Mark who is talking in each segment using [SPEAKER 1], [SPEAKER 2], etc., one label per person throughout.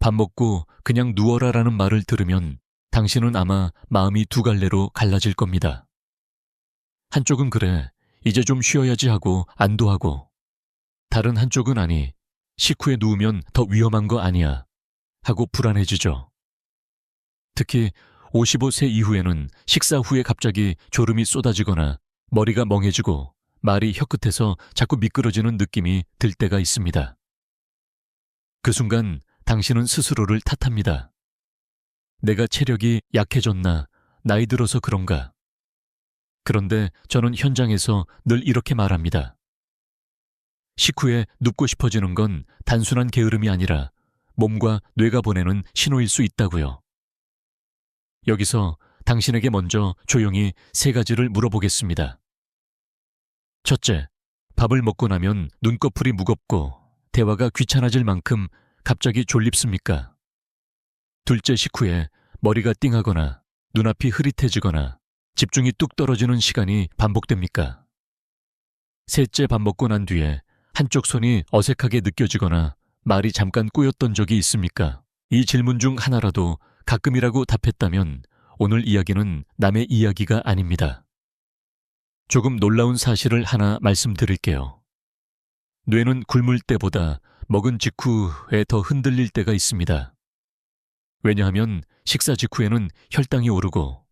[SPEAKER 1] 밥 먹고 그냥 누워라라는 말을 들으면 당신은 아마 마음이 두 갈래로 갈라질 겁니다. 한쪽은 그래, 이제 좀 쉬어야지 하고 안도하고, 다른 한쪽은 아니, 식후에 누우면 더 위험한 거 아니야 하고 불안해지죠. 특히 55세 이후에는 식사 후에 갑자기 졸음이 쏟아지거나 머리가 멍해지고 말이 혀끝에서 자꾸 미끄러지는 느낌이 들 때가 있습니다. 그 순간 당신은 스스로를 탓합니다. 내가 체력이 약해졌나, 나이 들어서 그런가. 그런데 저는 현장에서 늘 이렇게 말합니다. 식후에 눕고 싶어지는 건 단순한 게으름이 아니라 몸과 뇌가 보내는 신호일 수 있다고요. 여기서 당신에게 먼저 조용히 세 가지를 물어보겠습니다. 첫째, 밥을 먹고 나면 눈꺼풀이 무겁고 대화가 귀찮아질 만큼 갑자기 졸립습니까? 둘째, 식후에 머리가 띵하거나 눈앞이 흐릿해지거나 집중이 뚝 떨어지는 시간이 반복됩니까? 셋째, 밥 먹고 난 뒤에 한쪽 손이 어색하게 느껴지거나 말이 잠깐 꼬였던 적이 있습니까? 이 질문 중 하나라도 가끔이라고 답했다면 오늘 이야기는 남의 이야기가 아닙니다. 조금 놀라운 사실을 하나 말씀드릴게요. 뇌는 굶을 때보다 먹은 직후에 더 흔들릴 때가 있습니다. 왜냐하면 식사 직후에는 혈당이 오르고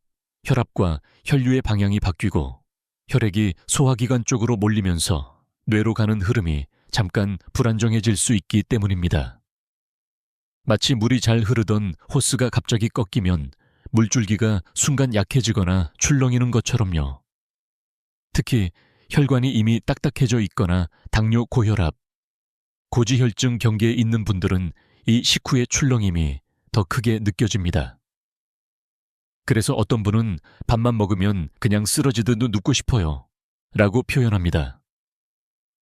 [SPEAKER 1] 혈압과 혈류의 방향이 바뀌고 혈액이 소화기관 쪽으로 몰리면서 뇌로 가는 흐름이 잠깐 불안정해질 수 있기 때문입니다. 마치 물이 잘 흐르던 호스가 갑자기 꺾이면 물줄기가 순간 약해지거나 출렁이는 것처럼요. 특히 혈관이 이미 딱딱해져 있거나 당뇨, 고혈압, 고지혈증 경계에 있는 분들은 이 식후의 출렁임이 더 크게 느껴집니다. 그래서 어떤 분은 밥만 먹으면 그냥 쓰러지듯 눕고 싶어요 라고 표현합니다.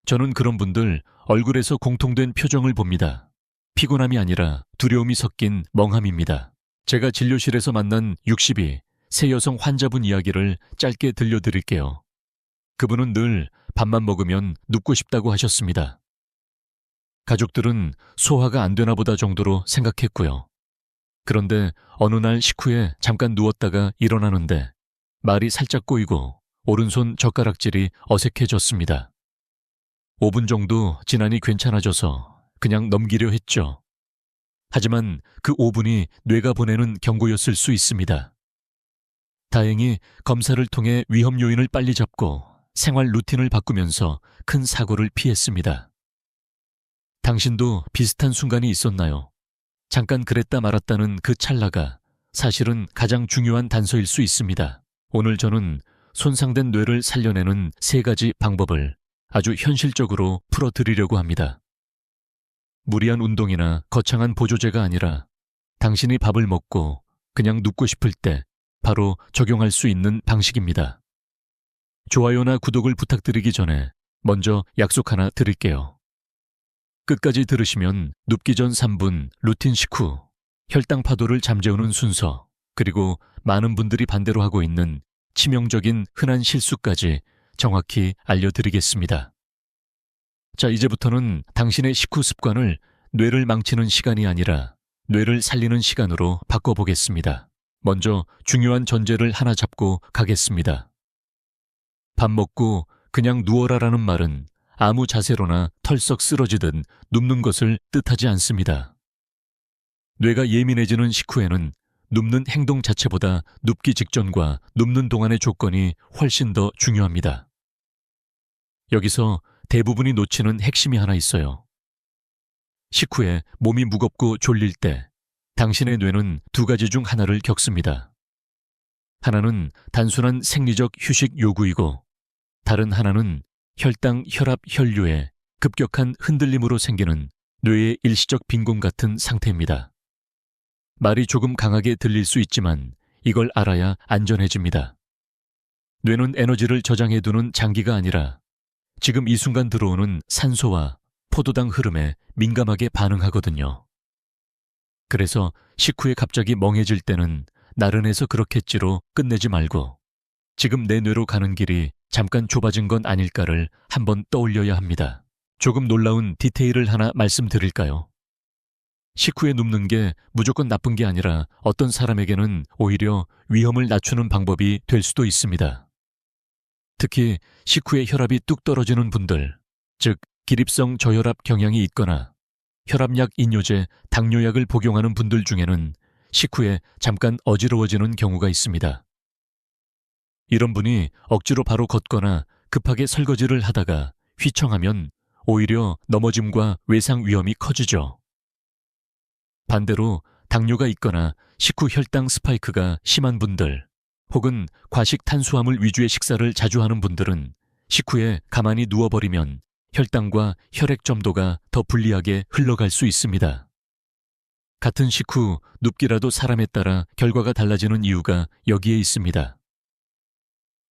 [SPEAKER 1] 저는 그런 분들 얼굴에서 공통된 표정을 봅니다. 피곤함이 아니라 두려움이 섞인 멍함입니다. 제가 진료실에서 만난 62, 새 여성 환자분 이야기를 짧게 들려드릴게요. 그분은 늘 밥만 먹으면 눕고 싶다고 하셨습니다. 가족들은 소화가 안 되나 보다 정도로 생각했고요. 그런데 어느 날 식후에 잠깐 누웠다가 일어나는데 말이 살짝 꼬이고 오른손 젓가락질이 어색해졌습니다. 5분 정도 지나니 괜찮아져서 그냥 넘기려 했죠. 하지만 그 5분이 뇌가 보내는 경고였을 수 있습니다. 다행히 검사를 통해 위험 요인을 빨리 잡고 생활 루틴을 바꾸면서 큰 사고를 피했습니다. 당신도 비슷한 순간이 있었나요? 잠깐 그랬다 말았다는 그 찰나가 사실은 가장 중요한 단서일 수 있습니다. 오늘 저는 손상된 뇌를 살려내는 세 가지 방법을 아주 현실적으로 풀어드리려고 합니다. 무리한 운동이나 거창한 보조제가 아니라 당신이 밥을 먹고 그냥 눕고 싶을 때 바로 적용할 수 있는 방식입니다. 좋아요나 구독을 부탁드리기 전에 먼저 약속 하나 드릴게요. 끝까지 들으시면 눕기 전 3분 루틴 식후, 혈당 파도를 잠재우는 순서, 그리고 많은 분들이 반대로 하고 있는 치명적인 흔한 실수까지 정확히 알려드리겠습니다. 자, 이제부터는 당신의 식후 습관을 뇌를 망치는 시간이 아니라 뇌를 살리는 시간으로 바꿔보겠습니다. 먼저 중요한 전제를 하나 잡고 가겠습니다. 밥 먹고 그냥 누워라라는 말은 아무 자세로나 털썩 쓰러지듯 눕는 것을 뜻하지 않습니다. 뇌가 예민해지는 식후에는 눕는 행동 자체보다 눕기 직전과 눕는 동안의 조건이 훨씬 더 중요합니다. 여기서 대부분이 놓치는 핵심이 하나 있어요. 식후에 몸이 무겁고 졸릴 때 당신의 뇌는 두 가지 중 하나를 겪습니다. 하나는 단순한 생리적 휴식 요구이고 다른 하나는 혈당, 혈압, 혈류의 급격한 흔들림으로 생기는 뇌의 일시적 빈곤 같은 상태입니다. 말이 조금 강하게 들릴 수 있지만 이걸 알아야 안전해집니다. 뇌는 에너지를 저장해두는 장기가 아니라 지금 이 순간 들어오는 산소와 포도당 흐름에 민감하게 반응하거든요. 그래서 식후에 갑자기 멍해질 때는 나른해서 그렇겠지로 끝내지 말고 지금 내 뇌로 가는 길이 잠깐 좁아진 건 아닐까를 한번 떠올려야 합니다. 조금 놀라운 디테일을 하나 말씀드릴까요? 식후에 눕는 게 무조건 나쁜 게 아니라 어떤 사람에게는 오히려 위험을 낮추는 방법이 될 수도 있습니다. 특히 식후에 혈압이 뚝 떨어지는 분들, 즉 기립성 저혈압 경향이 있거나 혈압약 인효제, 당뇨약을 복용하는 분들 중에는 식후에 잠깐 어지러워지는 경우가 있습니다. 이런 분이 억지로 바로 걷거나 급하게 설거지를 하다가 휘청하면 오히려 넘어짐과 외상 위험이 커지죠. 반대로 당뇨가 있거나 식후 혈당 스파이크가 심한 분들, 혹은 과식 탄수화물 위주의 식사를 자주 하는 분들은 식후에 가만히 누워버리면 혈당과 혈액 점도가 더 불리하게 흘러갈 수 있습니다. 같은 식후 눕기라도 사람에 따라 결과가 달라지는 이유가 여기에 있습니다.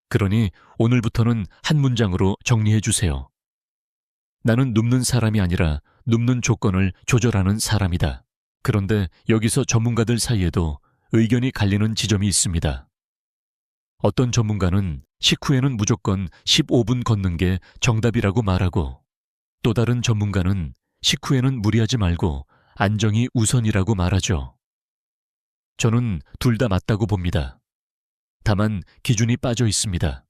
[SPEAKER 1] 그러니 오늘부터는 한 문장으로 정리해 주세요. 나는 눕는 사람이 아니라 눕는 조건을 조절하는 사람이다. 그런데 여기서 전문가들 사이에도 의견이 갈리는 지점이 있습니다. 어떤 전문가는 식후에는 무조건 15분 걷는 게 정답이라고 말하고, 또 다른 전문가는 식후에는 무리하지 말고 안정이 우선이라고 말하죠. 저는 둘 다 맞다고 봅니다. 다만 기준이 빠져 있습니다.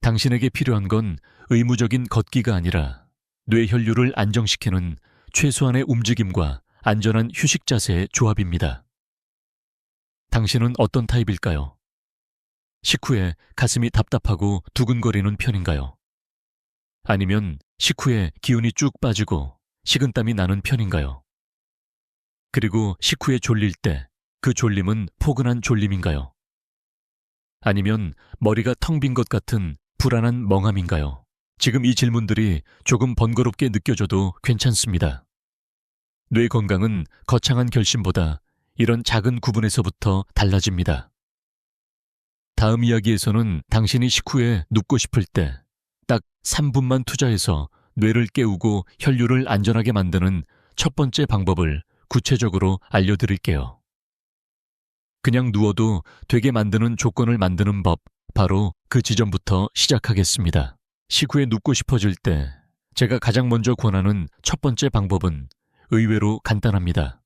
[SPEAKER 1] 당신에게 필요한 건 의무적인 걷기가 아니라 뇌 혈류를 안정시키는 최소한의 움직임과 안전한 휴식 자세의 조합입니다. 당신은 어떤 타입일까요? 식후에 가슴이 답답하고 두근거리는 편인가요? 아니면 식후에 기운이 쭉 빠지고 식은땀이 나는 편인가요? 그리고 식후에 졸릴 때 그 졸림은 포근한 졸림인가요? 아니면 머리가 텅 빈 것 같은 불안한 멍함인가요? 지금 이 질문들이 조금 번거롭게 느껴져도 괜찮습니다. 뇌 건강은 거창한 결심보다 이런 작은 구분에서부터 달라집니다. 다음 이야기에서는 당신이 식후에 눕고 싶을 때 딱 3분만 투자해서 뇌를 깨우고 혈류를 안전하게 만드는 첫 번째 방법을 구체적으로 알려드릴게요. 그냥 누워도 되게 만드는 조건을 만드는 법, 바로 그 지점부터 시작하겠습니다. 식후에 눕고 싶어질 때 제가 가장 먼저 권하는 첫 번째 방법은 의외로 간단합니다.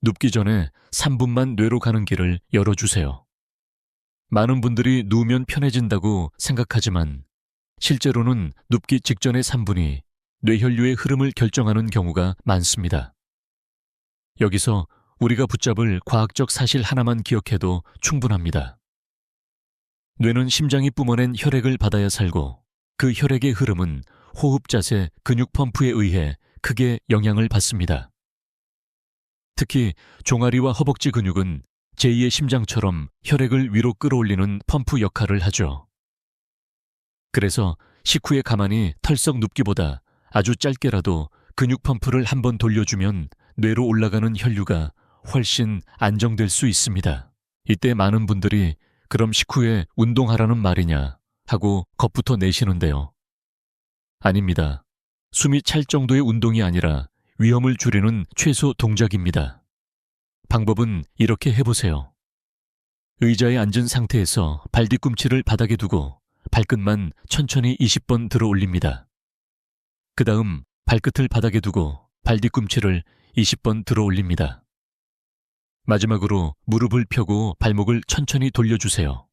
[SPEAKER 1] 눕기 전에 3분만 뇌로 가는 길을 열어주세요. 많은 분들이 누우면 편해진다고 생각하지만 실제로는 눕기 직전의 3분이 뇌혈류의 흐름을 결정하는 경우가 많습니다. 여기서 우리가 붙잡을 과학적 사실 하나만 기억해도 충분합니다. 뇌는 심장이 뿜어낸 혈액을 받아야 살고 그 혈액의 흐름은 호흡 자세, 근육 펌프에 의해 크게 영향을 받습니다. 특히 종아리와 허벅지 근육은 제2의 심장처럼 혈액을 위로 끌어올리는 펌프 역할을 하죠. 그래서 식후에 가만히 털썩 눕기보다 아주 짧게라도 근육 펌프를 한번 돌려주면 뇌로 올라가는 혈류가 훨씬 안정될 수 있습니다. 이때 많은 분들이 그럼 식후에 운동하라는 말이냐 하고 겁부터 내시는데요. 아닙니다. 숨이 찰 정도의 운동이 아니라 위험을 줄이는 최소 동작입니다. 방법은 이렇게 해보세요. 의자에 앉은 상태에서 발 뒤꿈치를 바닥에 두고 발끝만 천천히 20번 들어 올립니다. 그 다음 발끝을 바닥에 두고 발 뒤꿈치를 20번 들어 올립니다. 마지막으로 무릎을 펴고 발목을 천천히 돌려주세요.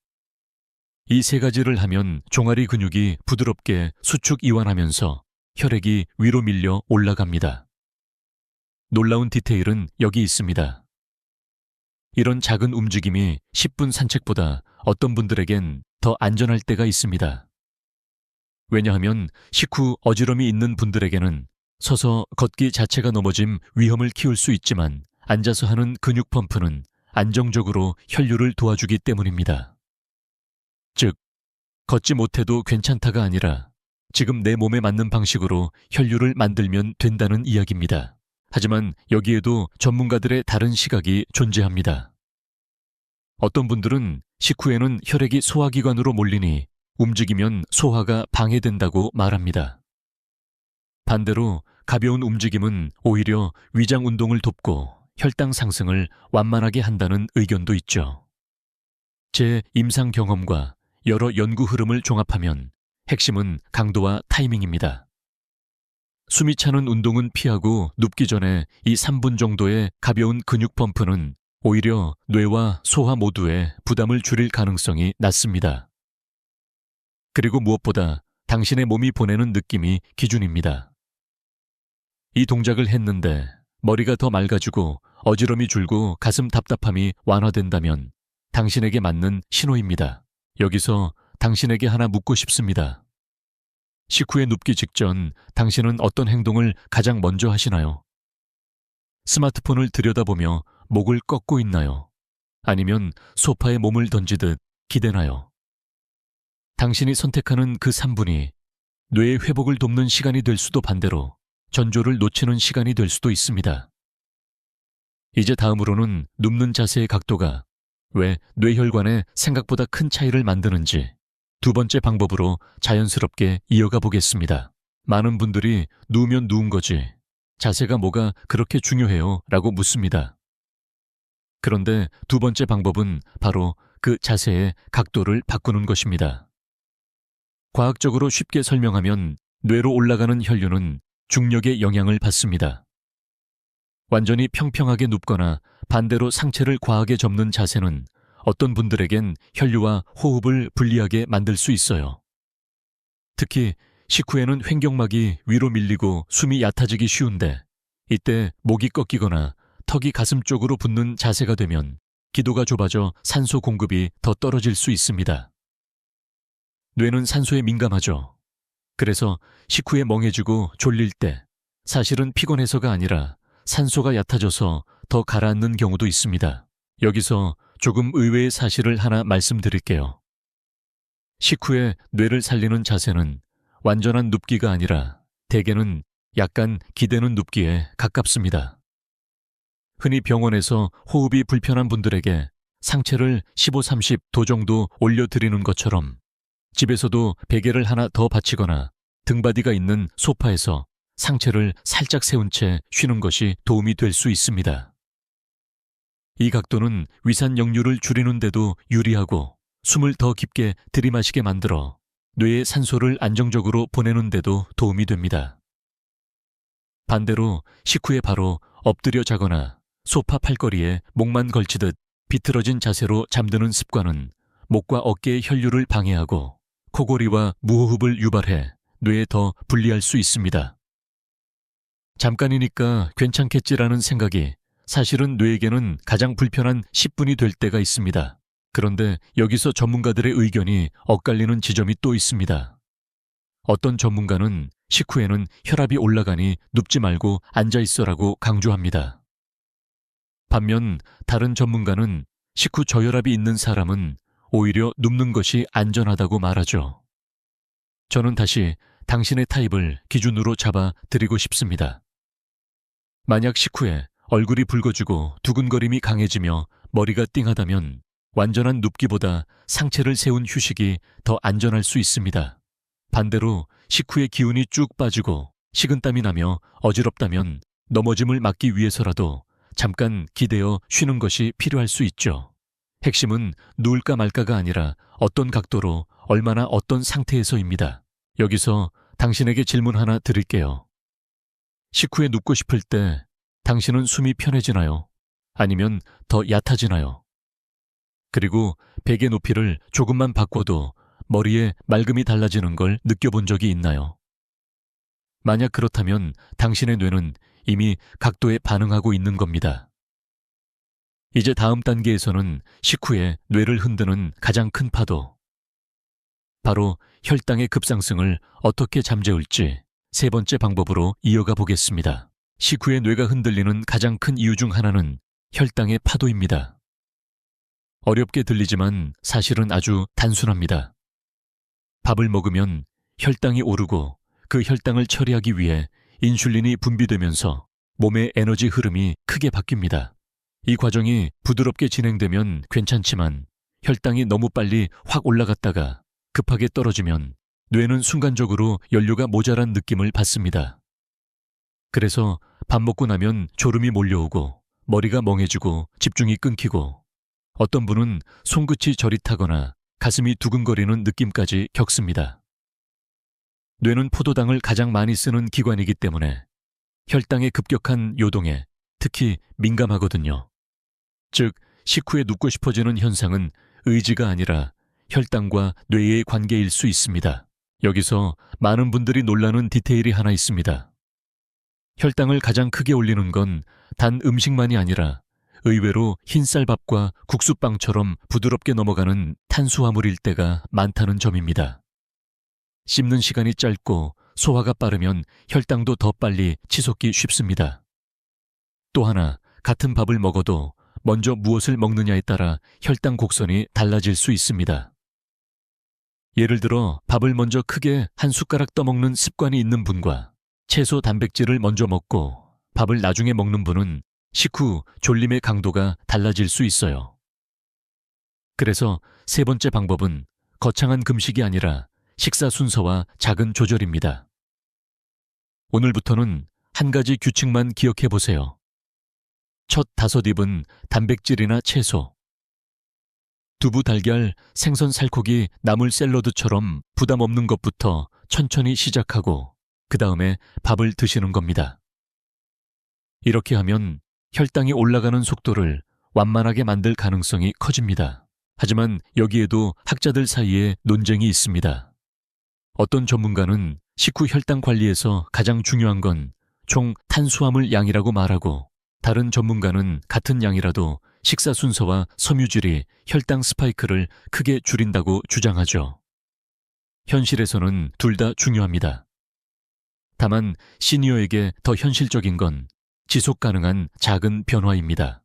[SPEAKER 1] 이 세 가지를 하면 종아리 근육이 부드럽게 수축 이완하면서 혈액이 위로 밀려 올라갑니다. 놀라운 디테일은 여기 있습니다. 이런 작은 움직임이 10분 산책보다 어떤 분들에겐 더 안전할 때가 있습니다. 왜냐하면 식후 어지럼이 있는 분들에게는 서서 걷기 자체가 넘어짐 위험을 키울 수 있지만 앉아서 하는 근육 펌프는 안정적으로 혈류를 도와주기 때문입니다. 즉, 걷지 못해도 괜찮다가 아니라 지금 내 몸에 맞는 방식으로 혈류를 만들면 된다는 이야기입니다. 하지만 여기에도 전문가들의 다른 시각이 존재합니다. 어떤 분들은 식후에는 혈액이 소화기관으로 몰리니 움직이면 소화가 방해된다고 말합니다. 반대로 가벼운 움직임은 오히려 위장 운동을 돕고 혈당 상승을 완만하게 한다는 의견도 있죠. 제 임상 경험과 여러 연구 흐름을 종합하면 핵심은 강도와 타이밍입니다. 숨이 차는 운동은 피하고 눕기 전에 이 3분 정도의 가벼운 근육 펌프는 오히려 뇌와 소화 모두에 부담을 줄일 가능성이 낮습니다. 그리고 무엇보다 당신의 몸이 보내는 느낌이 기준입니다. 이 동작을 했는데 머리가 더 맑아지고 어지럼이 줄고 가슴 답답함이 완화된다면 당신에게 맞는 신호입니다. 여기서 당신에게 하나 묻고 싶습니다. 식후에 눕기 직전 당신은 어떤 행동을 가장 먼저 하시나요? 스마트폰을 들여다보며 목을 꺾고 있나요? 아니면 소파에 몸을 던지듯 기대나요? 당신이 선택하는 그 3분이 뇌의 회복을 돕는 시간이 될 수도 반대로 전조를 놓치는 시간이 될 수도 있습니다. 이제 다음으로는 눕는 자세의 각도가 왜 뇌혈관에 생각보다 큰 차이를 만드는지 두 번째 방법으로 자연스럽게 이어가 보겠습니다. 많은 분들이 누우면 누운 거지. 자세가 뭐가 그렇게 중요해요? 라고 묻습니다. 그런데 두 번째 방법은 바로 그 자세의 각도를 바꾸는 것입니다. 과학적으로 쉽게 설명하면 뇌로 올라가는 혈류는 중력의 영향을 받습니다. 완전히 평평하게 눕거나 반대로 상체를 과하게 접는 자세는 어떤 분들에겐 혈류와 호흡을 불리하게 만들 수 있어요. 특히 식후에는 횡격막이 위로 밀리고 숨이 얕아지기 쉬운데 이때 목이 꺾이거나 턱이 가슴 쪽으로 붙는 자세가 되면 기도가 좁아져 산소 공급이 더 떨어질 수 있습니다. 뇌는 산소에 민감하죠. 그래서 식후에 멍해지고 졸릴 때 사실은 피곤해서가 아니라 산소가 얕아져서 더 가라앉는 경우도 있습니다. 여기서 조금 의외의 사실을 하나 말씀드릴게요. 식후에 뇌를 살리는 자세는 완전한 눕기가 아니라 대개는 약간 기대는 눕기에 가깝습니다. 흔히 병원에서 호흡이 불편한 분들에게 상체를 15-30도 정도 올려드리는 것처럼 집에서도 베개를 하나 더 받치거나 등받이가 있는 소파에서 상체를 살짝 세운 채 쉬는 것이 도움이 될 수 있습니다. 이 각도는 위산 역류를 줄이는 데도 유리하고 숨을 더 깊게 들이마시게 만들어 뇌에 산소를 안정적으로 보내는 데도 도움이 됩니다. 반대로 식후에 바로 엎드려 자거나 소파 팔걸이에 목만 걸치듯 비틀어진 자세로 잠드는 습관은 목과 어깨의 혈류를 방해하고 코골이와 무호흡을 유발해 뇌에 더 불리할 수 있습니다. 잠깐이니까 괜찮겠지라는 생각이 사실은 뇌에게는 가장 불편한 10분이 될 때가 있습니다. 그런데 여기서 전문가들의 의견이 엇갈리는 지점이 또 있습니다. 어떤 전문가는 식후에는 혈압이 올라가니 눕지 말고 앉아있어라고 강조합니다. 반면 다른 전문가는 식후 저혈압이 있는 사람은 오히려 눕는 것이 안전하다고 말하죠. 저는 다시 당신의 타입을 기준으로 잡아 드리고 싶습니다. 만약 식후에 얼굴이 붉어지고 두근거림이 강해지며 머리가 띵하다면 완전한 눕기보다 상체를 세운 휴식이 더 안전할 수 있습니다. 반대로 식후에 기운이 쭉 빠지고 식은땀이 나며 어지럽다면 넘어짐을 막기 위해서라도 잠깐 기대어 쉬는 것이 필요할 수 있죠. 핵심은 누울까 말까가 아니라 어떤 각도로 얼마나 어떤 상태에서입니다. 여기서 당신에게 질문 하나 드릴게요. 식후에 눕고 싶을 때 당신은 숨이 편해지나요? 아니면 더 얕아지나요? 그리고 베개 높이를 조금만 바꿔도 머리에 맑음이 달라지는 걸 느껴본 적이 있나요? 만약 그렇다면 당신의 뇌는 이미 각도에 반응하고 있는 겁니다. 이제 다음 단계에서는 식후에 뇌를 흔드는 가장 큰 파도, 바로 혈당의 급상승을 어떻게 잠재울지 세 번째 방법으로 이어가 보겠습니다. 식후에 뇌가 흔들리는 가장 큰 이유 중 하나는 혈당의 파도입니다. 어렵게 들리지만 사실은 아주 단순합니다. 밥을 먹으면 혈당이 오르고 그 혈당을 처리하기 위해 인슐린이 분비되면서 몸의 에너지 흐름이 크게 바뀝니다. 이 과정이 부드럽게 진행되면 괜찮지만 혈당이 너무 빨리 확 올라갔다가 급하게 떨어지면 뇌는 순간적으로 연료가 모자란 느낌을 받습니다. 그래서 밥 먹고 나면 졸음이 몰려오고 머리가 멍해지고 집중이 끊기고 어떤 분은 손끝이 저릿하거나 가슴이 두근거리는 느낌까지 겪습니다. 뇌는 포도당을 가장 많이 쓰는 기관이기 때문에 혈당의 급격한 요동에 특히 민감하거든요. 즉, 식후에 눕고 싶어지는 현상은 의지가 아니라 혈당과 뇌의 관계일 수 있습니다. 여기서 많은 분들이 놀라는 디테일이 하나 있습니다. 혈당을 가장 크게 올리는 건 단 음식만이 아니라 의외로 흰쌀밥과 국수빵처럼 부드럽게 넘어가는 탄수화물일 때가 많다는 점입니다. 씹는 시간이 짧고 소화가 빠르면 혈당도 더 빨리 치솟기 쉽습니다. 또 하나, 같은 밥을 먹어도 먼저 무엇을 먹느냐에 따라 혈당 곡선이 달라질 수 있습니다. 예를 들어 밥을 먼저 크게 한 숟가락 떠먹는 습관이 있는 분과 채소 단백질을 먼저 먹고 밥을 나중에 먹는 분은 식후 졸림의 강도가 달라질 수 있어요. 그래서 세 번째 방법은 거창한 금식이 아니라 식사 순서와 작은 조절입니다. 오늘부터는 한 가지 규칙만 기억해 보세요. 첫 5입은 단백질이나 채소, 두부, 달걀, 생선, 살코기, 나물 샐러드처럼 부담 없는 것부터 천천히 시작하고 그 다음에 밥을 드시는 겁니다. 이렇게 하면 혈당이 올라가는 속도를 완만하게 만들 가능성이 커집니다. 하지만 여기에도 학자들 사이에 논쟁이 있습니다. 어떤 전문가는 식후 혈당 관리에서 가장 중요한 건 총 탄수화물 양이라고 말하고, 다른 전문가는 같은 양이라도 식사 순서와 섬유질이 혈당 스파이크를 크게 줄인다고 주장하죠. 현실에서는 둘 다 중요합니다. 다만 시니어에게 더 현실적인 건 지속 가능한 작은 변화입니다.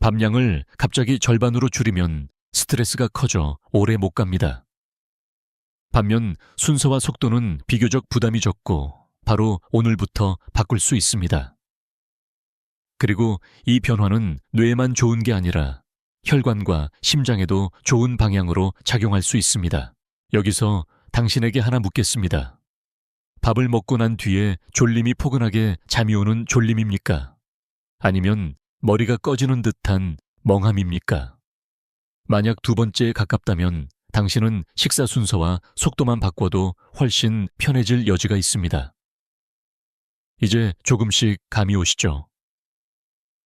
[SPEAKER 1] 밥량을 갑자기 절반으로 줄이면 스트레스가 커져 오래 못 갑니다. 반면 순서와 속도는 비교적 부담이 적고 바로 오늘부터 바꿀 수 있습니다. 그리고 이 변화는 뇌에만 좋은 게 아니라 혈관과 심장에도 좋은 방향으로 작용할 수 있습니다. 여기서 당신에게 하나 묻겠습니다. 밥을 먹고 난 뒤에 졸림이 포근하게 잠이 오는 졸림입니까? 아니면 머리가 꺼지는 듯한 멍함입니까? 만약 두 번째에 가깝다면 당신은 식사 순서와 속도만 바꿔도 훨씬 편해질 여지가 있습니다. 이제 조금씩 감이 오시죠?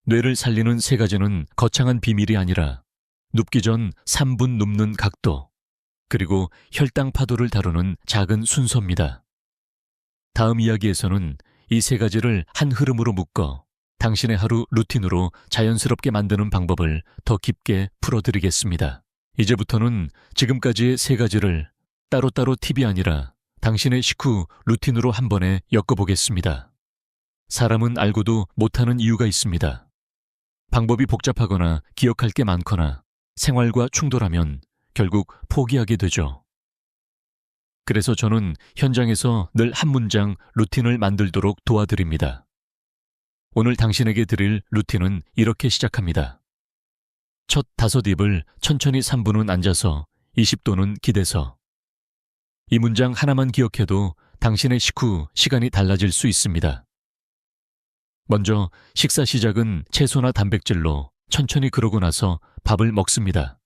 [SPEAKER 1] 뇌를 살리는 세 가지는 거창한 비밀이 아니라 눕기 전 3분 눕는 각도, 그리고 혈당 파도를 다루는 작은 순서입니다. 다음 이야기에서는 이 세 가지를 한 흐름으로 묶어 당신의 하루 루틴으로 자연스럽게 만드는 방법을 더 깊게 풀어드리겠습니다. 이제부터는 지금까지의 세 가지를 따로따로 팁이 아니라 당신의 식후 루틴으로 한 번에 엮어보겠습니다. 사람은 알고도 못하는 이유가 있습니다. 방법이 복잡하거나 기억할 게 많거나 생활과 충돌하면 결국 포기하게 되죠. 그래서 저는 현장에서 늘 한 문장 루틴을 만들도록 도와드립니다. 오늘 당신에게 드릴 루틴은 이렇게 시작합니다. 첫 5입을 천천히 3분은 앉아서 20도는 기대서. 이 문장 하나만 기억해도 당신의 식후 시간이 달라질 수 있습니다. 먼저 식사 시작은 채소나 단백질로 천천히 그러고 나서 밥을 먹습니다.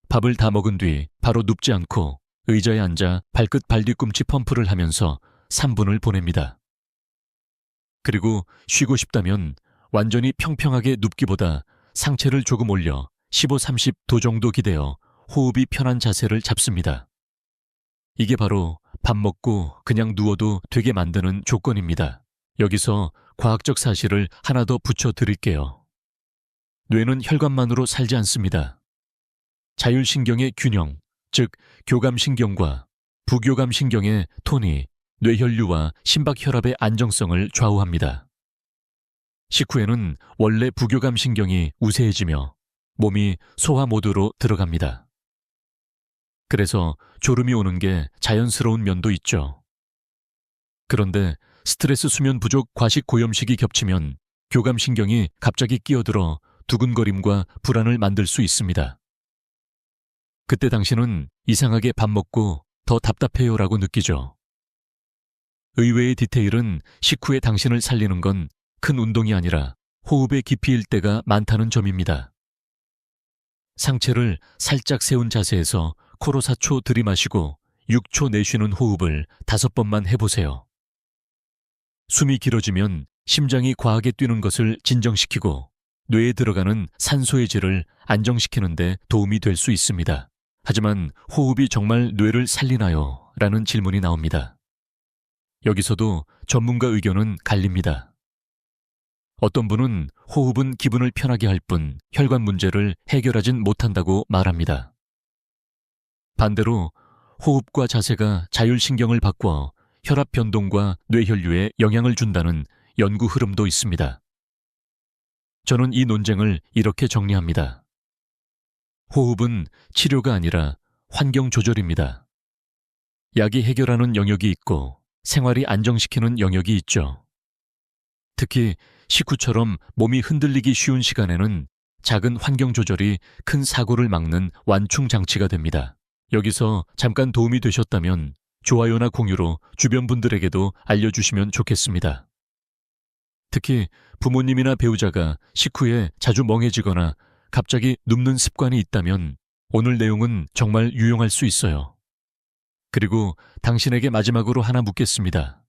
[SPEAKER 1] 밥을 다 먹은 뒤 바로 눕지 않고 의자에 앉아 발끝 발뒤꿈치 펌프를 하면서 3분을 보냅니다. 그리고 쉬고 싶다면 완전히 평평하게 눕기보다 상체를 조금 올려 15-30도 정도 기대어 호흡이 편한 자세를 잡습니다. 이게 바로 밥 먹고 그냥 누워도 되게 만드는 조건입니다. 여기서 과학적 사실을 하나 더 붙여드릴게요. 뇌는 혈관만으로 살지 않습니다. 자율신경의 균형, 즉 교감신경과 부교감신경의 톤이 뇌혈류와 심박혈압의 안정성을 좌우합니다. 식후에는 원래 부교감신경이 우세해지며 몸이 소화 모드로 들어갑니다. 그래서 졸음이 오는 게 자연스러운 면도 있죠. 그런데 스트레스, 수면 부족, 과식, 고염식이 겹치면 교감신경이 갑자기 끼어들어 두근거림과 불안을 만들 수 있습니다. 그때 당신은 이상하게 밥 먹고 더 답답해요라고 느끼죠. 의외의 디테일은 식후에 당신을 살리는 건 큰 운동이 아니라 호흡의 깊이일 때가 많다는 점입니다. 상체를 살짝 세운 자세에서 코로 4초 들이마시고 6초 내쉬는 호흡을 5번만 해보세요. 숨이 길어지면 심장이 과하게 뛰는 것을 진정시키고 뇌에 들어가는 산소의 질을 안정시키는 데 도움이 될 수 있습니다. 하지만 호흡이 정말 뇌를 살리나요? 라는 질문이 나옵니다. 여기서도 전문가 의견은 갈립니다. 어떤 분은 호흡은 기분을 편하게 할 뿐 혈관 문제를 해결하진 못한다고 말합니다. 반대로 호흡과 자세가 자율신경을 바꿔 혈압 변동과 뇌혈류에 영향을 준다는 연구 흐름도 있습니다. 저는 이 논쟁을 이렇게 정리합니다. 호흡은 치료가 아니라 환경 조절입니다. 약이 해결하는 영역이 있고 생활이 안정시키는 영역이 있죠. 특히 식후처럼 몸이 흔들리기 쉬운 시간에는 작은 환경 조절이 큰 사고를 막는 완충 장치가 됩니다. 여기서 잠깐 도움이 되셨다면 좋아요나 공유로 주변 분들에게도 알려주시면 좋겠습니다. 특히 부모님이나 배우자가 식후에 자주 멍해지거나 갑자기 눕는 습관이 있다면 오늘 내용은 정말 유용할 수 있어요. 그리고 당신에게 마지막으로 하나 묻겠습니다.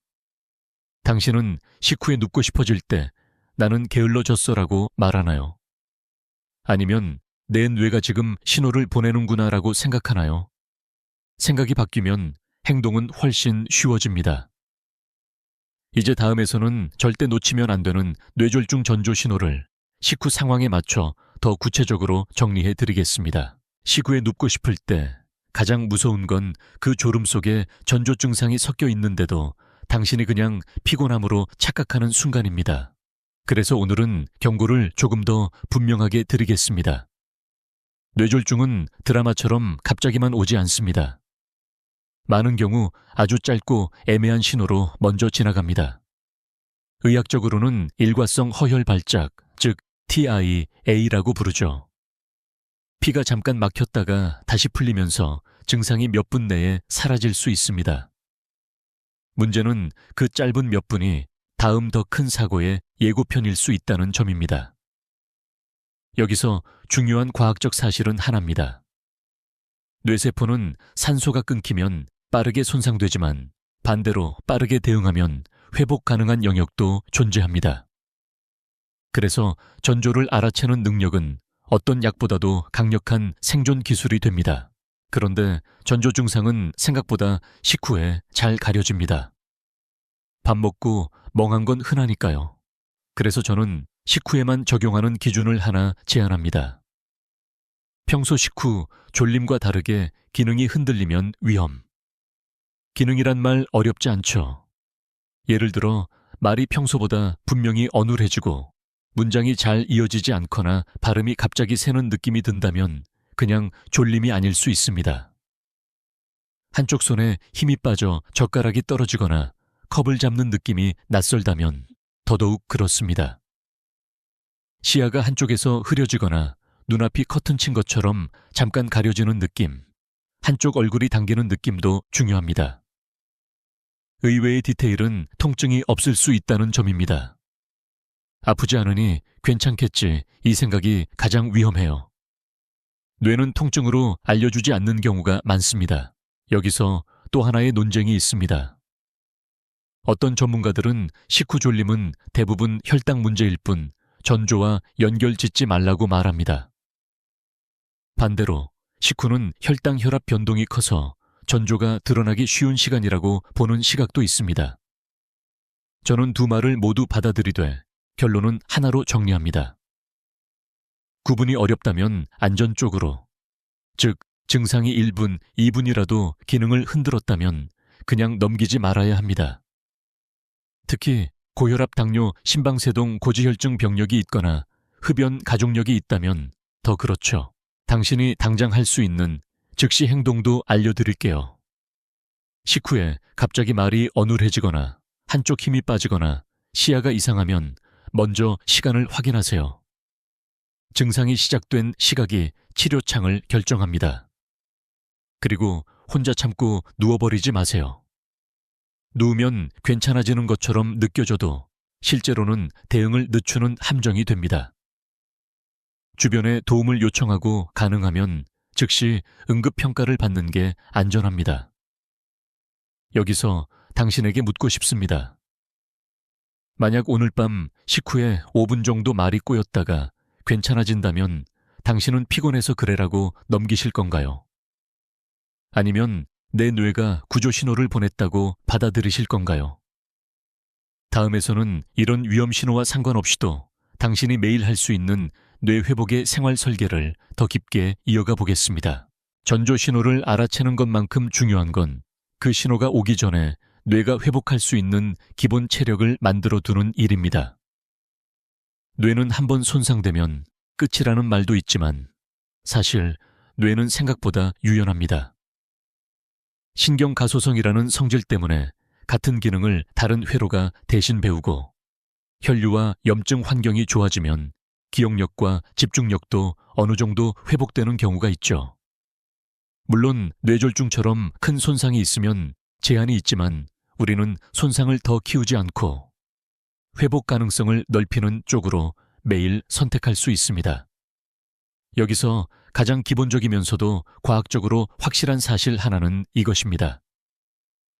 [SPEAKER 1] 당신은 식후에 눕고 싶어질 때 나는 게을러졌어라고 말하나요? 아니면 내 뇌가 지금 신호를 보내는구나 라고 생각하나요? 생각이 바뀌면 행동은 훨씬 쉬워집니다. 이제 다음에서는 절대 놓치면 안 되는 뇌졸중 전조 신호를 식후 상황에 맞춰 더 구체적으로 정리해 드리겠습니다. 식후에 눕고 싶을 때 가장 무서운 건 그 졸음 속에 전조 증상이 섞여 있는데도 당신이 그냥 피곤함으로 착각하는 순간입니다. 그래서 오늘은 경고를 조금 더 분명하게 드리겠습니다. 뇌졸중은 드라마처럼 갑자기만 오지 않습니다. 많은 경우 아주 짧고 애매한 신호로 먼저 지나갑니다. 의학적으로는 일과성 허혈 발작, 즉 TIA라고 부르죠. 피가 잠깐 막혔다가 다시 풀리면서 증상이 몇 분 내에 사라질 수 있습니다. 문제는 그 짧은 몇 분이 다음 더 큰 사고의 예고편일 수 있다는 점입니다. 여기서 중요한 과학적 사실은 하나입니다. 뇌세포는 산소가 끊기면 빠르게 손상되지만 반대로 빠르게 대응하면 회복 가능한 영역도 존재합니다. 그래서 전조를 알아채는 능력은 어떤 약보다도 강력한 생존 기술이 됩니다. 그런데 전조 증상은 생각보다 식후에 잘 가려집니다. 밥 먹고 멍한 건 흔하니까요. 그래서 저는 식후에만 적용하는 기준을 하나 제안합니다. 평소 식후 졸림과 다르게 기능이 흔들리면 위험. 기능이란 말 어렵지 않죠. 예를 들어 말이 평소보다 분명히 어눌해지고 문장이 잘 이어지지 않거나 발음이 갑자기 새는 느낌이 든다면 그냥 졸림이 아닐 수 있습니다. 한쪽 손에 힘이 빠져 젓가락이 떨어지거나 컵을 잡는 느낌이 낯설다면 더더욱 그렇습니다. 시야가 한쪽에서 흐려지거나 눈앞이 커튼 친 것처럼 잠깐 가려지는 느낌, 한쪽 얼굴이 당기는 느낌도 중요합니다. 의외의 디테일은 통증이 없을 수 있다는 점입니다. 아프지 않으니 괜찮겠지 이 생각이 가장 위험해요. 뇌는 통증으로 알려주지 않는 경우가 많습니다. 여기서 또 하나의 논쟁이 있습니다. 어떤 전문가들은 식후 졸림은 대부분 혈당 문제일 뿐 전조와 연결 짓지 말라고 말합니다. 반대로 식후는 혈당 혈압 변동이 커서 전조가 드러나기 쉬운 시간이라고 보는 시각도 있습니다. 저는 두 말을 모두 받아들이되 결론은 하나로 정리합니다. 구분이 어렵다면 안전 쪽으로, 즉 증상이 1분, 2분이라도 기능을 흔들었다면 그냥 넘기지 말아야 합니다. 특히 고혈압, 당뇨, 심방세동, 고지혈증 병력이 있거나 흡연 가족력이 있다면 더 그렇죠. 당신이 당장 할 수 있는 즉시 행동도 알려드릴게요. 식후에 갑자기 말이 어눌해지거나 한쪽 힘이 빠지거나 시야가 이상하면 먼저 시간을 확인하세요. 증상이 시작된 시각이 치료창을 결정합니다. 그리고 혼자 참고 누워버리지 마세요. 누우면 괜찮아지는 것처럼 느껴져도 실제로는 대응을 늦추는 함정이 됩니다. 주변에 도움을 요청하고 가능하면 즉시 응급평가를 받는 게 안전합니다. 여기서 당신에게 묻고 싶습니다. 만약 오늘 밤 식후에 5분 정도 말이 꼬였다가 괜찮아진다면 당신은 피곤해서 그래라고 넘기실 건가요? 아니면 내 뇌가 구조 신호를 보냈다고 받아들이실 건가요? 다음에서는 이런 위험 신호와 상관없이도 당신이 매일 할 수 있는 뇌 회복의 생활 설계를 더 깊게 이어가 보겠습니다. 전조 신호를 알아채는 것만큼 중요한 건 그 신호가 오기 전에 뇌가 회복할 수 있는 기본 체력을 만들어 두는 일입니다. 뇌는 한번 손상되면 끝이라는 말도 있지만 사실 뇌는 생각보다 유연합니다. 신경가소성이라는 성질 때문에 같은 기능을 다른 회로가 대신 배우고 혈류와 염증 환경이 좋아지면 기억력과 집중력도 어느 정도 회복되는 경우가 있죠. 물론 뇌졸중처럼 큰 손상이 있으면 제한이 있지만 우리는 손상을 더 키우지 않고 회복 가능성을 넓히는 쪽으로 매일 선택할 수 있습니다. 여기서 가장 기본적이면서도 과학적으로 확실한 사실 하나는 이것입니다.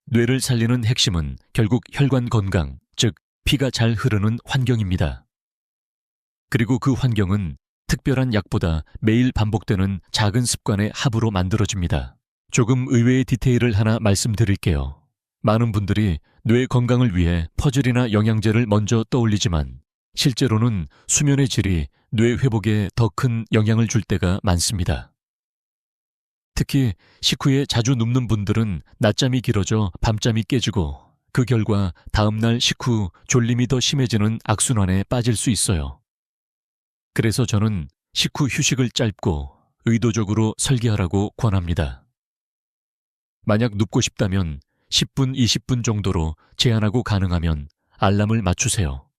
[SPEAKER 1] 뇌를 살리는 핵심은 결국 혈관 건강, 즉 피가 잘 흐르는 환경입니다. 그리고 그 환경은 특별한 약보다 매일 반복되는 작은 습관의 합으로 만들어집니다. 조금 의외의 디테일을 하나 말씀드릴게요. 많은 분들이 뇌 건강을 위해 퍼즐이나 영양제를 먼저 떠올리지만 실제로는 수면의 질이 뇌 회복에 더 큰 영향을 줄 때가 많습니다. 특히 식후에 자주 눕는 분들은 낮잠이 길어져 밤잠이 깨지고 그 결과 다음날 식후 졸림이 더 심해지는 악순환에 빠질 수 있어요. 그래서 저는 식후 휴식을 짧고 의도적으로 설계하라고 권합니다. 만약 눕고 싶다면 10분, 20분 정도로 제한하고 가능하면 알람을 맞추세요.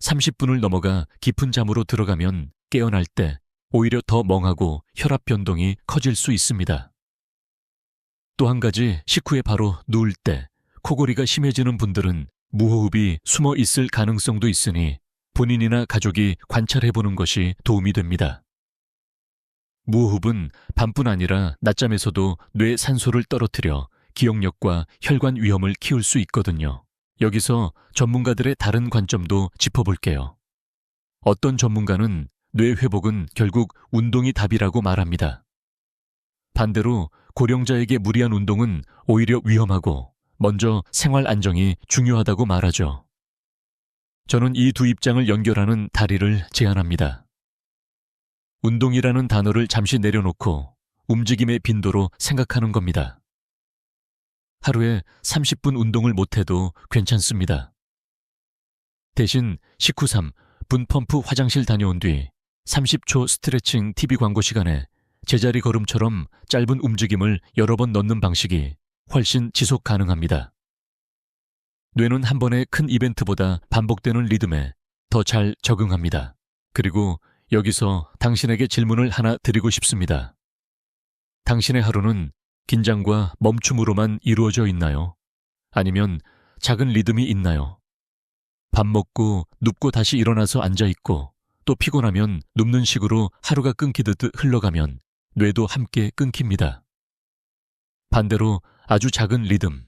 [SPEAKER 1] 30분을 넘어가 깊은 잠으로 들어가면 깨어날 때 오히려 더 멍하고 혈압 변동이 커질 수 있습니다. 또 한 가지, 식후에 바로 누울 때 코골이가 심해지는 분들은 무호흡이 숨어 있을 가능성도 있으니 본인이나 가족이 관찰해보는 것이 도움이 됩니다. 무호흡은 밤뿐 아니라 낮잠에서도 뇌 산소를 떨어뜨려 기억력과 혈관 위험을 키울 수 있거든요. 여기서 전문가들의 다른 관점도 짚어볼게요. 어떤 전문가는 뇌 회복은 결국 운동이 답이라고 말합니다. 반대로 고령자에게 무리한 운동은 오히려 위험하고 먼저 생활 안정이 중요하다고 말하죠. 저는 이 두 입장을 연결하는 다리를 제안합니다. 운동이라는 단어를 잠시 내려놓고 움직임의 빈도로 생각하는 겁니다. 하루에 30분 운동을 못해도 괜찮습니다. 대신 식후 3, 분 펌프 화장실 다녀온 뒤 30초 스트레칭 TV 광고 시간에 제자리 걸음처럼 짧은 움직임을 여러 번 넣는 방식이 훨씬 지속 가능합니다. 뇌는 한 번의 큰 이벤트보다 반복되는 리듬에 더 잘 적응합니다. 그리고 여기서 당신에게 질문을 하나 드리고 싶습니다. 당신의 하루는 긴장과 멈춤으로만 이루어져 있나요? 아니면 작은 리듬이 있나요? 밥 먹고 눕고 다시 일어나서 앉아있고 또 피곤하면 눕는 식으로 하루가 끊기듯 흘러가면 뇌도 함께 끊깁니다. 반대로 아주 작은 리듬,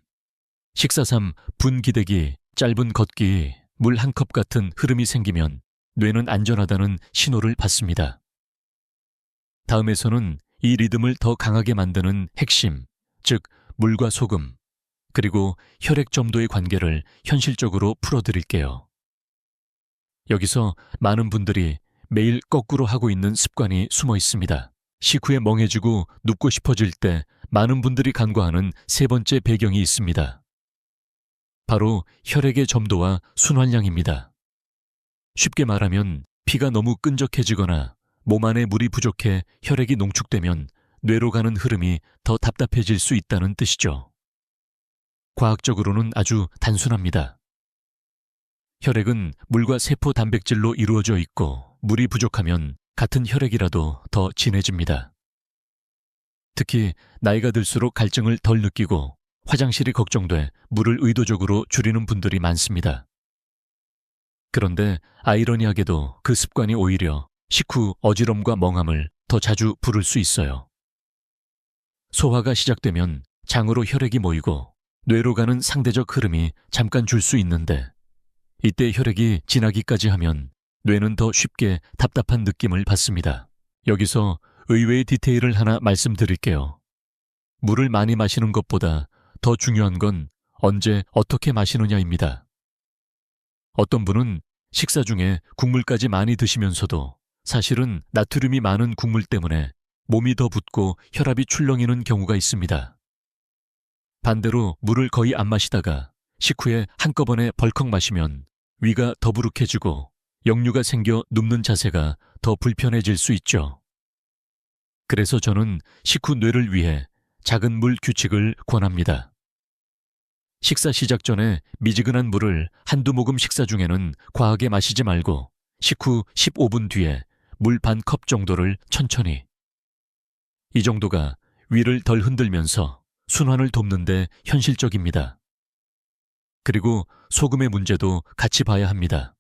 [SPEAKER 1] 식사 3, 분 기대기, 짧은 걷기, 물 한 컵 같은 흐름이 생기면 뇌는 안전하다는 신호를 받습니다. 다음에서는 이 리듬을 더 강하게 만드는 핵심, 즉 물과 소금, 그리고 혈액 점도의 관계를 현실적으로 풀어드릴게요. 여기서 많은 분들이 매일 거꾸로 하고 있는 습관이 숨어 있습니다. 식후에 멍해지고 눕고 싶어질 때 많은 분들이 간과하는 세 번째 배경이 있습니다. 바로 혈액의 점도와 순환량입니다. 쉽게 말하면 피가 너무 끈적해지거나 몸 안에 물이 부족해 혈액이 농축되면 뇌로 가는 흐름이 더 답답해질 수 있다는 뜻이죠. 과학적으로는 아주 단순합니다. 혈액은 물과 세포 단백질로 이루어져 있고 물이 부족하면 같은 혈액이라도 더 진해집니다. 특히 나이가 들수록 갈증을 덜 느끼고 화장실이 걱정돼 물을 의도적으로 줄이는 분들이 많습니다. 그런데 아이러니하게도 그 습관이 오히려 식후 어지럼과 멍함을 더 자주 부를 수 있어요. 소화가 시작되면 장으로 혈액이 모이고 뇌로 가는 상대적 흐름이 잠깐 줄 수 있는데 이때 혈액이 지나기까지 하면 뇌는 더 쉽게 답답한 느낌을 받습니다. 여기서 의외의 디테일을 하나 말씀드릴게요. 물을 많이 마시는 것보다 더 중요한 건 언제 어떻게 마시느냐입니다. 어떤 분은 식사 중에 국물까지 많이 드시면서도 사실은 나트륨이 많은 국물 때문에 몸이 더 붓고 혈압이 출렁이는 경우가 있습니다. 반대로 물을 거의 안 마시다가 식후에 한꺼번에 벌컥 마시면 위가 더부룩해지고 역류가 생겨 눕는 자세가 더 불편해질 수 있죠. 그래서 저는 식후 뇌를 위해 작은 물 규칙을 권합니다. 식사 시작 전에 미지근한 물을 한두 모금 식사 중에는 과하게 마시지 말고 식후 15분 뒤에 물 반 컵 정도를 천천히. 이 정도가 위를 덜 흔들면서 순환을 돕는데 현실적입니다. 그리고 소금의 문제도 같이 봐야 합니다.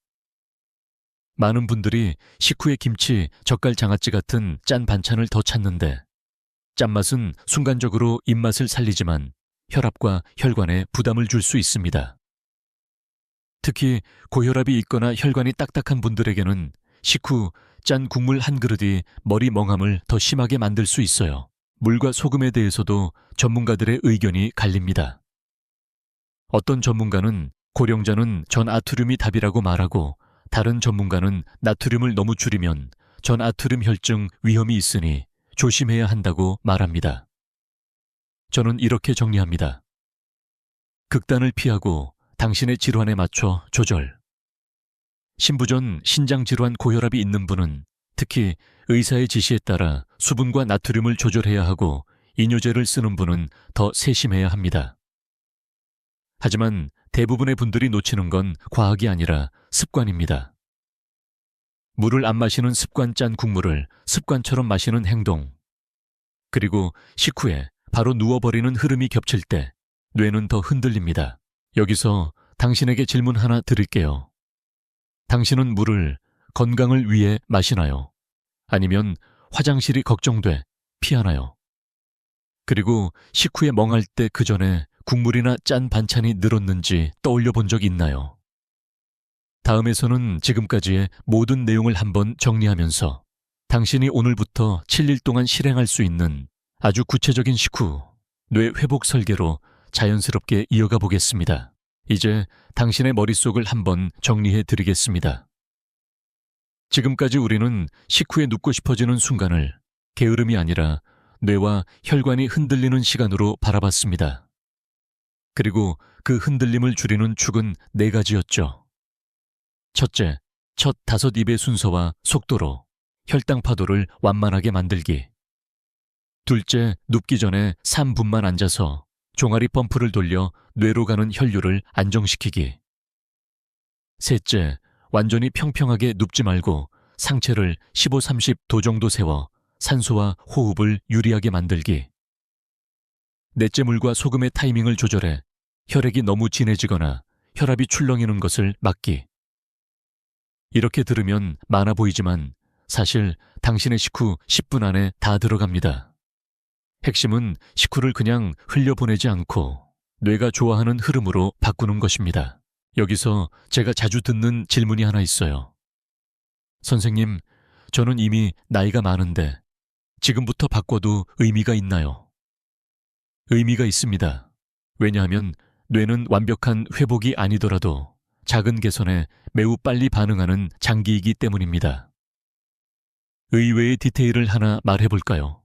[SPEAKER 1] 많은 분들이 식후에 김치, 젓갈 장아찌 같은 짠 반찬을 더 찾는데 짠맛은 순간적으로 입맛을 살리지만 혈압과 혈관에 부담을 줄 수 있습니다. 특히 고혈압이 있거나 혈관이 딱딱한 분들에게는 식후 짠 국물 한 그릇이 머리 멍함을 더 심하게 만들 수 있어요. 물과 소금에 대해서도 전문가들의 의견이 갈립니다. 어떤 전문가는 고령자는 전아투륨이 답이라고 말하고 다른 전문가는 나트륨을 너무 줄이면 전아투륨 혈증 위험이 있으니 조심해야 한다고 말합니다. 저는 이렇게 정리합니다. 극단을 피하고 당신의 질환에 맞춰 조절. 신부전 신장질환 고혈압이 있는 분은 특히 의사의 지시에 따라 수분과 나트륨을 조절해야 하고 이뇨제를 쓰는 분은 더 세심해야 합니다. 하지만 대부분의 분들이 놓치는 건 과학이 아니라 습관입니다. 물을 안 마시는 습관 짠 국물을 습관처럼 마시는 행동. 그리고 식후에 바로 누워버리는 흐름이 겹칠 때 뇌는 더 흔들립니다. 여기서 당신에게 질문 하나 드릴게요. 당신은 물을 건강을 위해 마시나요? 아니면 화장실이 걱정돼 피하나요? 그리고 식후에 멍할 때 그 전에 국물이나 짠 반찬이 늘었는지 떠올려 본 적 있나요? 다음에서는 지금까지의 모든 내용을 한번 정리하면서 당신이 오늘부터 7일 동안 실행할 수 있는 아주 구체적인 식후 뇌 회복 설계로 자연스럽게 이어가 보겠습니다. 이제 당신의 머릿속을 한번 정리해 드리겠습니다. 지금까지 우리는 식후에 눕고 싶어지는 순간을 게으름이 아니라 뇌와 혈관이 흔들리는 시간으로 바라봤습니다. 그리고 그 흔들림을 줄이는 축은 4가지였죠. 첫째, 첫 5입의 순서와 속도로 혈당 파도를 완만하게 만들기. 둘째, 눕기 전에 3분만 앉아서 종아리 펌프를 돌려 뇌로 가는 혈류를 안정시키기. 셋째, 완전히 평평하게 눕지 말고 상체를 15-30도 정도 세워 산소와 호흡을 유리하게 만들기. 넷째, 물과 소금의 타이밍을 조절해 혈액이 너무 진해지거나 혈압이 출렁이는 것을 막기. 이렇게 들으면 많아 보이지만 사실 당신의 식후 10분 안에 다 들어갑니다. 핵심은 식후를 그냥 흘려보내지 않고 뇌가 좋아하는 흐름으로 바꾸는 것입니다. 여기서 제가 자주 듣는 질문이 하나 있어요. 선생님, 저는 이미 나이가 많은데 지금부터 바꿔도 의미가 있나요? 의미가 있습니다. 왜냐하면 뇌는 완벽한 회복이 아니더라도 작은 개선에 매우 빨리 반응하는 장기이기 때문입니다. 의외의 디테일을 하나 말해볼까요?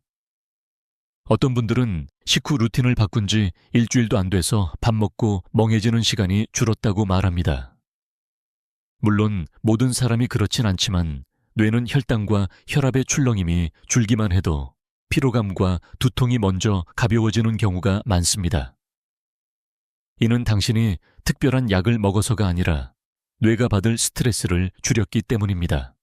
[SPEAKER 1] 어떤 분들은 식후 루틴을 바꾼 지 일주일도 안 돼서 밥 먹고 멍해지는 시간이 줄었다고 말합니다. 물론 모든 사람이 그렇진 않지만 뇌는 혈당과 혈압의 출렁임이 줄기만 해도 피로감과 두통이 먼저 가벼워지는 경우가 많습니다. 이는 당신이 특별한 약을 먹어서가 아니라 뇌가 받을 스트레스를 줄였기 때문입니다.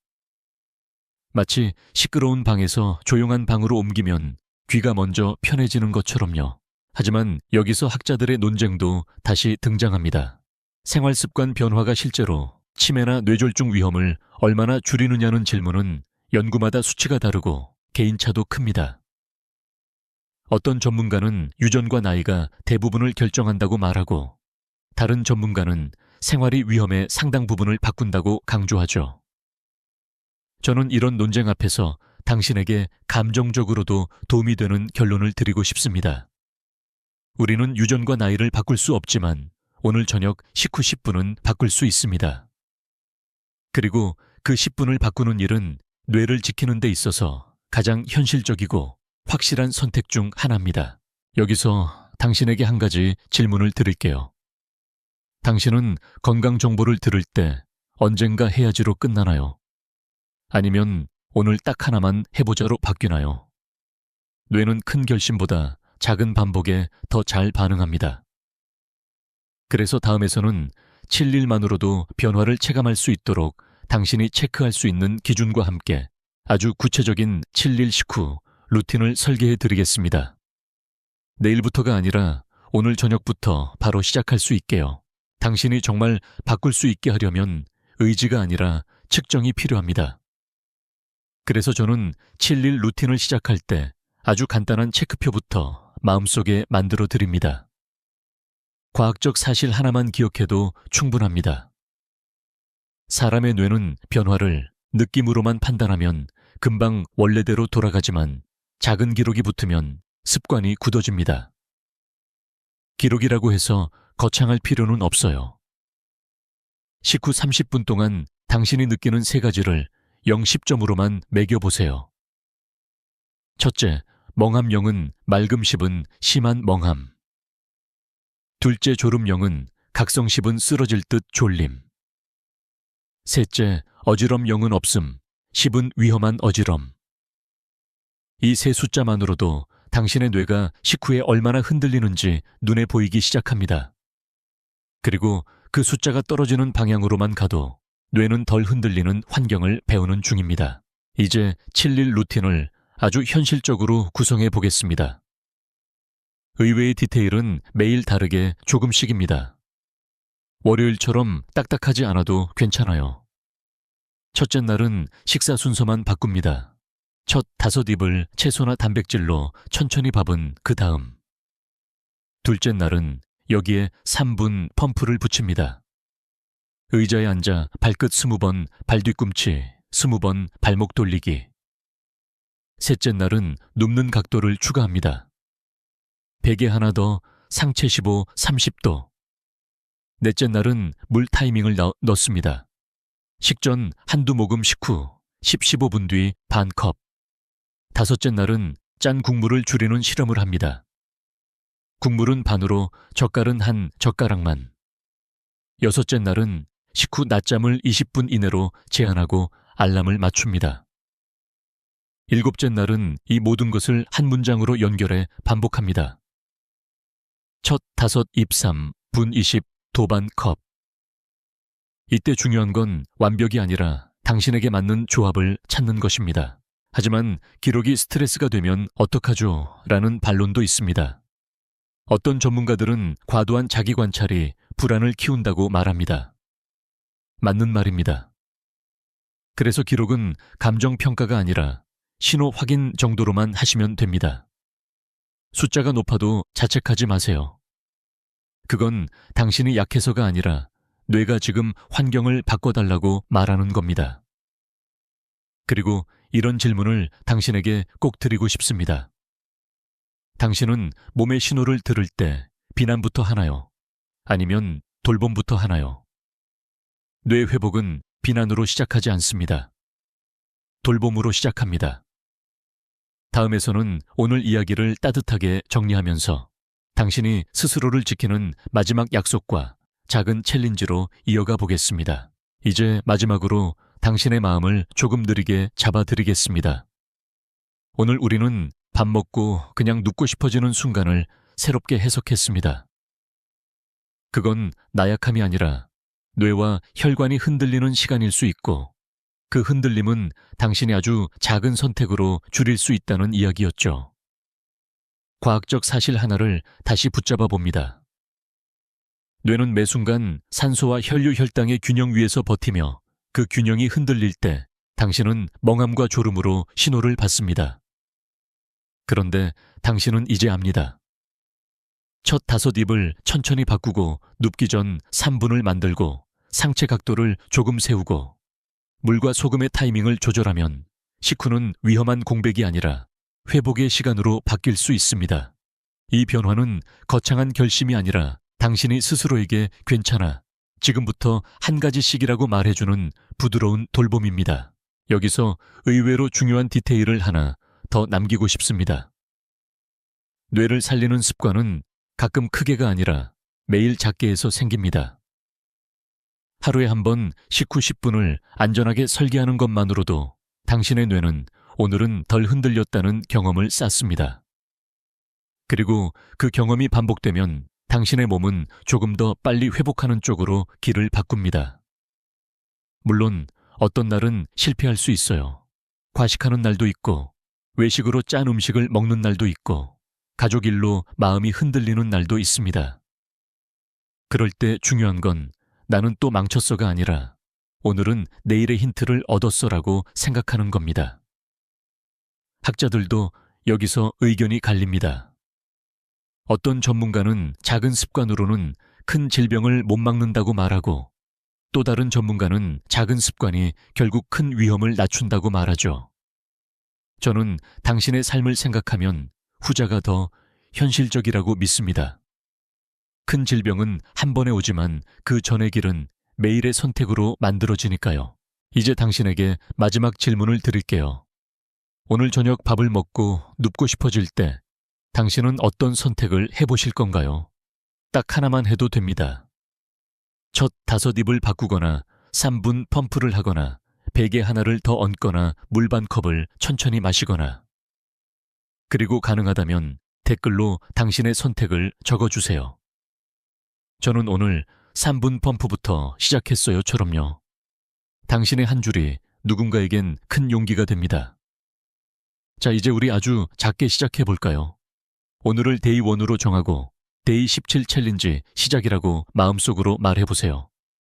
[SPEAKER 1] 마치 시끄러운 방에서 조용한 방으로 옮기면 귀가 먼저 편해지는 것처럼요. 하지만 여기서 학자들의 논쟁도 다시 등장합니다. 생활습관 변화가 실제로 치매나 뇌졸중 위험을 얼마나 줄이느냐는 질문은 연구마다 수치가 다르고 개인차도 큽니다. 어떤 전문가는 유전과 나이가 대부분을 결정한다고 말하고, 다른 전문가는 생활이 위험의 상당 부분을 바꾼다고 강조하죠. 저는 이런 논쟁 앞에서 당신에게 감정적으로도 도움이 되는 결론을 드리고 싶습니다. 우리는 유전과 나이를 바꿀 수 없지만 오늘 저녁 식후 10분은 바꿀 수 있습니다. 그리고 그 10분을 바꾸는 일은 뇌를 지키는 데 있어서 가장 현실적이고 확실한 선택 중 하나입니다. 여기서 당신에게 한 가지 질문을 드릴게요. 당신은 건강 정보를 들을 때 언젠가 해야지로 끝나나요? 아니면 오늘 딱 하나만 해보자로 바뀌나요? 뇌는 큰 결심보다 작은 반복에 더 잘 반응합니다. 그래서 다음에서는 7일만으로도 변화를 체감할 수 있도록 당신이 체크할 수 있는 기준과 함께 아주 구체적인 7일 식후 루틴을 설계해 드리겠습니다. 내일부터가 아니라 오늘 저녁부터 바로 시작할 수 있게요. 당신이 정말 바꿀 수 있게 하려면 의지가 아니라 측정이 필요합니다. 그래서 저는 7일 루틴을 시작할 때 아주 간단한 체크표부터 마음속에 만들어 드립니다. 과학적 사실 하나만 기억해도 충분합니다. 사람의 뇌는 변화를 느낌으로만 판단하면 금방 원래대로 돌아가지만 작은 기록이 붙으면 습관이 굳어집니다. 기록이라고 해서 거창할 필요는 없어요. 식후 30분 동안 당신이 느끼는 세 가지를 0, 10점으로만 매겨보세요. 첫째, 멍함 0은 맑음 10은 심한 멍함. 둘째, 졸음 0은 각성 10은 쓰러질 듯 졸림. 셋째, 어지럼 0은 없음, 10은 위험한 어지럼. 이 세 숫자만으로도 당신의 뇌가 식후에 얼마나 흔들리는지 눈에 보이기 시작합니다. 그리고 그 숫자가 떨어지는 방향으로만 가도 뇌는 덜 흔들리는 환경을 배우는 중입니다. 이제 7일 루틴을 아주 현실적으로 구성해 보겠습니다. 의외의 디테일은 매일 다르게 조금씩입니다. 월요일처럼 딱딱하지 않아도 괜찮아요. 첫째 날은 식사 순서만 바꿉니다. 첫 5입을 채소나 단백질로 천천히 밥은 그 다음. 둘째 날은 여기에 3분 펌프를 붙입니다. 의자에 앉아 발끝 20번, 발 뒤꿈치 20번 발목 돌리기. 셋째 날은 눕는 각도를 추가합니다. 베개 하나 더 상체 15, 30도. 넷째 날은 물 타이밍을 넣습니다. 식전 한두 모금 식후 10, 15분 뒤 반 컵. 다섯째 날은 짠 국물을 줄이는 실험을 합니다. 국물은 반으로 젓갈은 한 젓가락만. 여섯째 날은 식후 낮잠을 20분 이내로 제한하고 알람을 맞춥니다. 일곱째 날은 이 모든 것을 한 문장으로 연결해 반복합니다. 첫 5입 3, 분 20, 도반 컵. 이때 중요한 건 완벽이 아니라 당신에게 맞는 조합을 찾는 것입니다. 하지만 기록이 스트레스가 되면 어떡하죠? 라는 반론도 있습니다. 어떤 전문가들은 과도한 자기 관찰이 불안을 키운다고 말합니다. 맞는 말입니다. 그래서 기록은 감정평가가 아니라 신호 확인 정도로만 하시면 됩니다. 숫자가 높아도 자책하지 마세요. 그건 당신이 약해서가 아니라 뇌가 지금 환경을 바꿔달라고 말하는 겁니다. 그리고 이런 질문을 당신에게 꼭 드리고 싶습니다. 당신은 몸의 신호를 들을 때 비난부터 하나요? 아니면 돌봄부터 하나요? 뇌 회복은 비난으로 시작하지 않습니다. 돌봄으로 시작합니다. 다음에서는 오늘 이야기를 따뜻하게 정리하면서 당신이 스스로를 지키는 마지막 약속과 작은 챌린지로 이어가 보겠습니다. 이제 마지막으로 당신의 마음을 조금 느리게 잡아드리겠습니다. 오늘 우리는 밥 먹고 그냥 눕고 싶어지는 순간을 새롭게 해석했습니다. 그건 나약함이 아니라 뇌와 혈관이 흔들리는 시간일 수 있고 그 흔들림은 당신이 아주 작은 선택으로 줄일 수 있다는 이야기였죠. 과학적 사실 하나를 다시 붙잡아 봅니다. 뇌는 매 순간 산소와 혈류 혈당의 균형 위에서 버티며 그 균형이 흔들릴 때 당신은 멍함과 졸음으로 신호를 받습니다. 그런데 당신은 이제 압니다. 첫 5입을 천천히 바꾸고 눕기 전 3분을 만들고 상체 각도를 조금 세우고 물과 소금의 타이밍을 조절하면 식후는 위험한 공백이 아니라 회복의 시간으로 바뀔 수 있습니다. 이 변화는 거창한 결심이 아니라 당신이 스스로에게 괜찮아, 지금부터 한 가지씩이라고 말해주는 부드러운 돌봄입니다. 여기서 의외로 중요한 디테일을 하나 더 남기고 싶습니다. 뇌를 살리는 습관은 가끔 크게가 아니라 매일 작게 해서 생깁니다. 하루에 한 번 식후 10분을 안전하게 설계하는 것만으로도 당신의 뇌는 오늘은 덜 흔들렸다는 경험을 쌓습니다. 그리고 그 경험이 반복되면 당신의 몸은 조금 더 빨리 회복하는 쪽으로 길을 바꿉니다. 물론 어떤 날은 실패할 수 있어요. 과식하는 날도 있고 외식으로 짠 음식을 먹는 날도 있고 가족 일로 마음이 흔들리는 날도 있습니다. 그럴 때 중요한 건 나는 또 망쳤어가 아니라 오늘은 내일의 힌트를 얻었어라고 생각하는 겁니다. 학자들도 여기서 의견이 갈립니다. 어떤 전문가는 작은 습관으로는 큰 질병을 못 막는다고 말하고 또 다른 전문가는 작은 습관이 결국 큰 위험을 낮춘다고 말하죠. 저는 당신의 삶을 생각하면 후자가 더 현실적이라고 믿습니다. 큰 질병은 한 번에 오지만 그 전의 길은 매일의 선택으로 만들어지니까요. 이제 당신에게 마지막 질문을 드릴게요. 오늘 저녁 밥을 먹고 눕고 싶어질 때 당신은 어떤 선택을 해보실 건가요? 딱 하나만 해도 됩니다. 첫 5입을 바꾸거나 3분 펌프를 하거나 베개 하나를 더 얹거나 물 반 컵을 천천히 마시거나 그리고 가능하다면 댓글로 당신의 선택을 적어주세요. 저는 오늘 3분 펌프부터 시작했어요처럼요. 당신의 한 줄이 누군가에겐 큰 용기가 됩니다. 자, 이제 우리 아주 작게 시작해볼까요? 오늘을 데이 1으로 정하고 데이 17 챌린지 시작이라고 마음속으로 말해보세요.